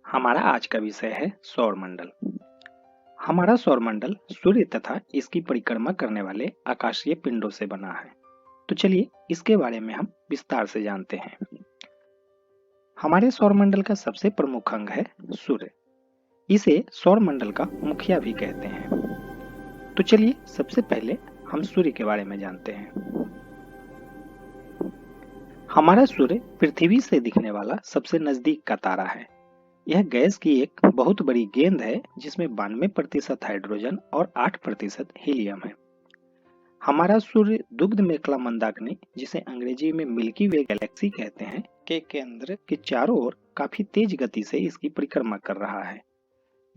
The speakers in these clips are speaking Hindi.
हमारा आज का विषय है सौरमंडल। हमारा सौरमंडल सूर्य तथा इसकी परिक्रमा करने वाले आकाशीय पिंडों से बना है। तो चलिए इसके बारे में हम विस्तार से जानते हैं। हमारे सौरमंडल का सबसे प्रमुख अंग है सूर्य। इसे सौरमंडल का मुखिया भी कहते हैं। तो चलिए सबसे पहले हम सूर्य के बारे में जानते हैं। हमारा सूर्य पृथ्वी से दिखने वाला सबसे नजदीक का तारा है। यह गैस की एक बहुत बड़ी गेंद है जिसमें 92% हाइड्रोजन और 8% हीलियम है। हमारा सूर्य दुग्ध मेखला मंदाकिनी, जिसे अंग्रेजी में मिल्की वे गैलेक्सी कहते हैं, के केंद्र के चारों ओर काफी तेज गति से इसकी परिक्रमा कर रहा है।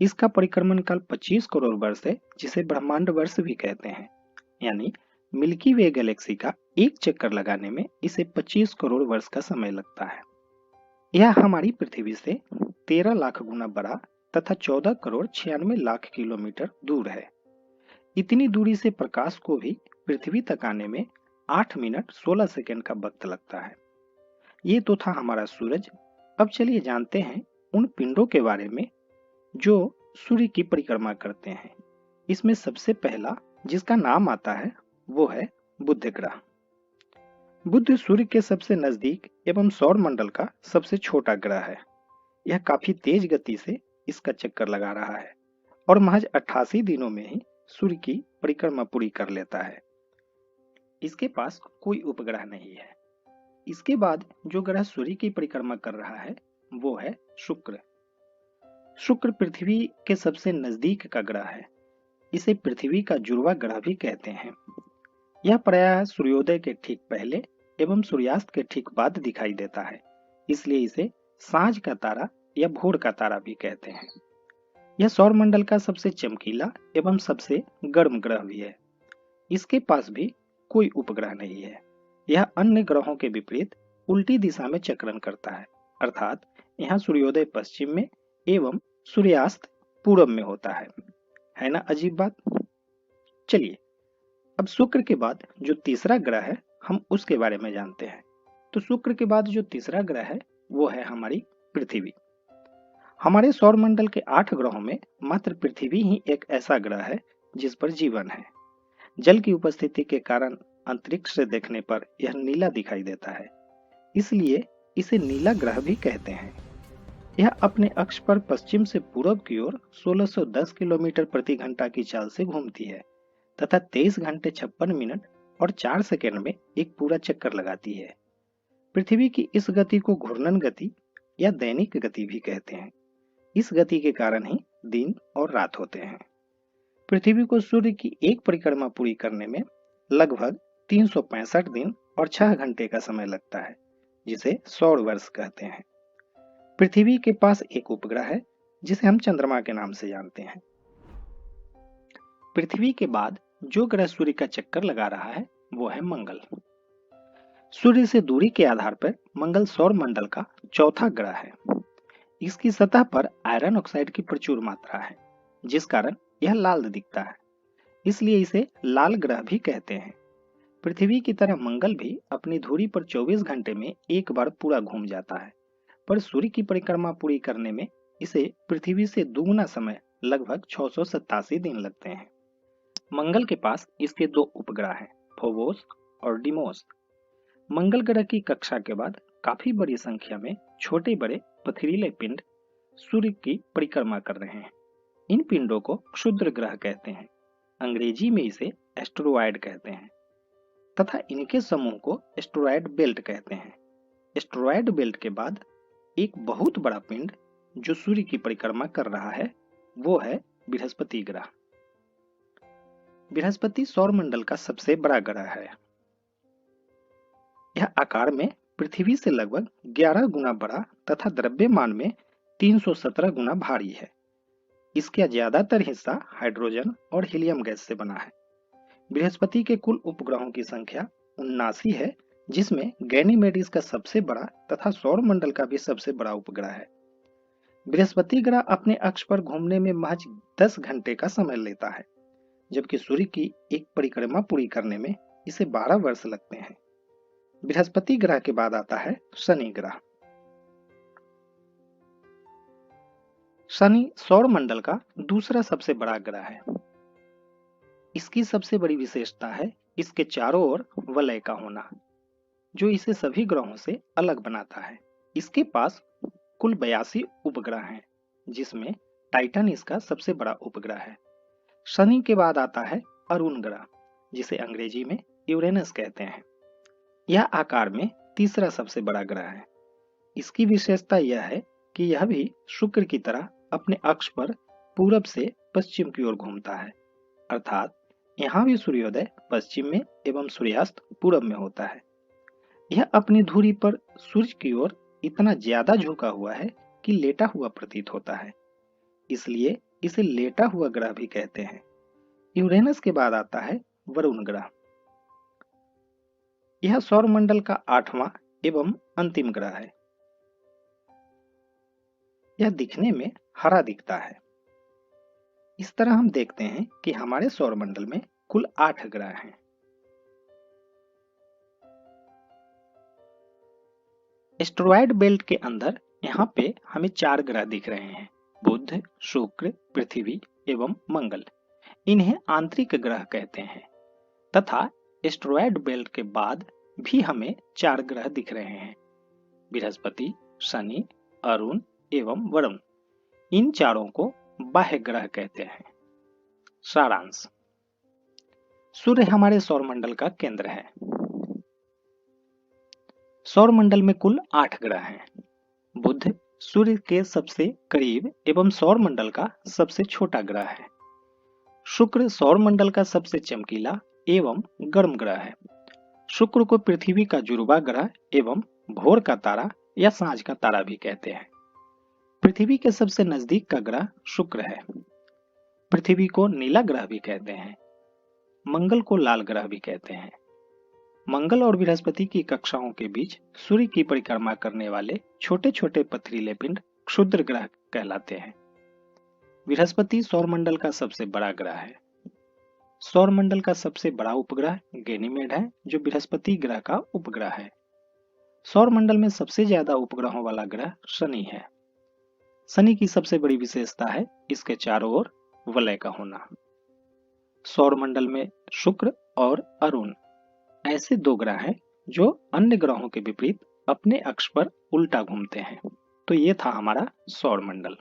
इसका परिक्रमण काल 25 करोड़ वर्ष है, जिसे ब्रह्मांड वर्ष भी कहते हैं। यानी मिल्की वे गैलेक्सी का एक चक्कर लगाने में इसे 25 करोड़ वर्ष का समय लगता है। यह हमारी पृथ्वी से 13 लाख गुना बड़ा तथा 14 करोड़ 96 लाख किलोमीटर दूर है। इतनी दूरी से प्रकाश को भी पृथ्वी तक आने में 8 मिनट 16 सेकंड का वक्त लगता है। ये तो था हमारा सूरज। अब चलिए जानते हैं उन पिंडों के बारे में जो सूर्य की परिक्रमा करते हैं। इसमें सबसे पहला जिसका नाम आता है वो है बुध ग्रह। बुध सूर्य के सबसे नजदीक एवं सौर मंडल का सबसे छोटा ग्रह है। यह काफी तेज गति से इसका चक्कर लगा रहा है और महज 88 दिनों में ही सूर्य की परिक्रमा पूरी कर लेता है। इसके पास कोई उपग्रह नहीं है। इसके बाद जो ग्रह सूर्य की परिक्रमा कर रहा है वो है शुक्र। शुक्र पृथ्वी के सबसे नजदीक का ग्रह है। इसे पृथ्वी का जुड़वा ग्रह भी कहते हैं। यह प्रायः सूर्योदय के ठीक पहले एवं सूर्यास्त के ठीक बाद दिखाई देता है, इसलिए इसे सांझ का तारा या भोर का तारा भी कहते हैं। यह सौरमंडल का सबसे चमकीला एवं सबसे गर्म ग्रह भी है। इसके पास भी कोई उपग्रह नहीं है। यह अन्य ग्रहों के विपरीत उल्टी दिशा में चक्रण करता है, अर्थात यहाँ सूर्योदय पश्चिम में एवं सूर्यास्त पूरब में होता है ना अजीब बात। चलिए अब शुक्र के बाद जो तीसरा ग्रह है हम उसके बारे में जानते हैं। तो शुक्र के बाद जो तीसरा ग्रह है वो है हमारी पृथ्वी। हमारे सौरमंडल के 8 ग्रहों में मात्र पृथ्वी ही एक ऐसा ग्रह है जिस पर जीवन है। जल की उपस्थिति के कारण अंतरिक्ष से देखने पर यह नीला दिखाई देता है, इसलिए इसे नीला ग्रह भी कहते हैं। यह अपने अक्ष पर पश्चिम से पूरब की ओर 1610 किलोमीटर प्रति घंटा की चाल से घूमती है तथा 23 घंटे 56 मिनट और 4 सेकंड में एक पूरा चक्कर लगाती है। पृथ्वी की इस गति को घूर्णन गति या दैनिक गति भी कहते हैं। इस गति के कारण ही दिन और रात होते हैं। पृथ्वी को सूर्य की एक परिक्रमा पूरी करने में लगभग 365 दिन और 6 घंटे का समय लगता है, जिसे सौर वर्ष कहते हैं। पृथ्वी के पास एक उपग्रह है जिसे हम चंद्रमा के नाम से जानते हैं। पृथ्वी के बाद जो ग्रह सूर्य का चक्कर लगा रहा है वो है मंगल। सूर्य से दूरी के आधार पर मंगल सौर मंडल का चौथा ग्रह है। इसकी सतह पर आयरन ऑक्साइड की प्रचुर मात्रा है, जिस कारण यह लाल दिखता है, इसलिए इसे लाल ग्रह भी कहते हैं। पृथ्वी की तरह मंगल भी अपनी धुरी पर 24 घंटे में एक बार पूरा घूम जाता है, पर सूर्य की परिक्रमा पूरी करने में इसे पृथ्वी से दुगुना समय लगभग 687 दिन लगते हैं। मंगल के पास इसके 2 उपग्रह हैं, फोबोस और डिमोस। मंगल ग्रह की कक्षा के बाद काफी बड़ी संख्या में छोटे बड़े पथरीले पिंड सूर्य की परिक्रमा कर रहे हैं। इन पिंडों को क्षुद्र ग्रह कहते हैं। अंग्रेजी में इसे एस्टेरॉयड कहते हैं तथा इनके समूह को एस्टेरॉयड बेल्ट कहते हैं। एस्टेरॉयड बेल्ट के बाद एक बहुत बड़ा पिंड जो सूर्य की परिक्रमा कर रहा है वो है बृहस्पति ग्रह। बृहस्पति सौरमंडल का सबसे बड़ा ग्रह है। यह आकार में पृथ्वी से लगभग 11 गुना बड़ा तथा द्रव्यमान में 317 गुना भारी है। इसका ज्यादातर हिस्सा हाइड्रोजन और हीलियम गैस से बना है। बृहस्पति के कुल उपग्रहों की संख्या 79 है, जिसमें गैनीमेड इसका सबसे बड़ा तथा सौरमंडल का भी सबसे बड़ा उपग्रह है। बृहस्पति ग्रह अपने अक्ष पर घूमने में महज 10 घंटे का समय लेता है, जबकि सूर्य की एक परिक्रमा पूरी करने में इसे 12 वर्ष लगते हैं। बृहस्पति ग्रह के बाद आता है शनि ग्रह। शनि सौर मंडल का दूसरा सबसे बड़ा ग्रह है। इसकी सबसे बड़ी विशेषता है इसके चारों ओर वलय का होना, जो इसे सभी ग्रहों से अलग बनाता है। इसके पास कुल 82 उपग्रह हैं, जिसमें टाइटन इसका सबसे बड़ा उपग्रह है। शनि के बाद आता है अरुण ग्रह, जिसे अंग्रेजी में यूरेनस कहते हैं। यह आकार में तीसरा सबसे बड़ा ग्रह है। इसकी विशेषता यह है कि यह भी शुक्र की तरह अपने अक्ष पर पूरब से पश्चिम की ओर घूमता है, अर्थात यहाँ भी सूर्योदय पश्चिम में एवं सूर्यास्त पूरब में होता है। यह अपनी धुरी पर सूर्य की ओर इतना ज्यादा झुका हुआ है कि लेटा हुआ प्रतीत होता है, इसलिए इसे लेटा हुआ ग्रह भी कहते हैं। यूरेनस के बाद आता है वरुण ग्रह। यह सौर मंडल का 8वां एवं अंतिम ग्रह है। यह दिखने में हरा दिखता है। इस तरह हम देखते हैं कि हमारे सौर मंडल में कुल 8 ग्रह हैं। एस्टेरॉयड बेल्ट के अंदर यहाँ पे हमें 4 ग्रह दिख रहे हैं, बुध, शुक्र, पृथ्वी एवं मंगल। इन्हें आंतरिक ग्रह कहते हैं तथा एस्टेरॉयड बेल्ट के बाद भी हमें 4 ग्रह दिख रहे हैं, बृहस्पति, शनि, अरुण एवं वरुण। इन चारों को बाह्य ग्रह कहते हैं। सारांश: सूर्य हमारे सौर मंडल का केंद्र है। सौर मंडल में कुल 8 ग्रह हैं। बुध सूर्य के सबसे करीब एवं सौर मंडल का सबसे छोटा ग्रह है। शुक्र सौर मंडल का सबसे चमकीला एवं गर्म ग्रह है। शुक्र को पृथ्वी का जुड़वा ग्रह एवं भोर का तारा या सांझ का तारा भी कहते हैं। पृथ्वी के सबसे नजदीक का ग्रह शुक्र है। पृथ्वी को नीला ग्रह भी कहते हैं। मंगल को लाल ग्रह भी कहते हैं। मंगल और बृहस्पति की कक्षाओं के बीच सूर्य की परिक्रमा करने वाले छोटे छोटे पथरीले पिंड क्षुद्र ग्रह कहलाते हैं। बृहस्पति सौरमंडल का सबसे बड़ा ग्रह है। सौरमंडल का सबसे बड़ा उपग्रह गैनीमेड है, जो बृहस्पति ग्रह का उपग्रह है। सौरमंडल में सबसे ज्यादा उपग्रहों वाला ग्रह शनि है। शनि की सबसे बड़ी विशेषता है इसके चारों ओर वलय का होना। सौरमंडल में शुक्र और अरुण ऐसे 2 ग्रह हैं जो अन्य ग्रहों के विपरीत अपने अक्ष पर उल्टा घूमते हैं। तो ये था हमारा सौरमंडल।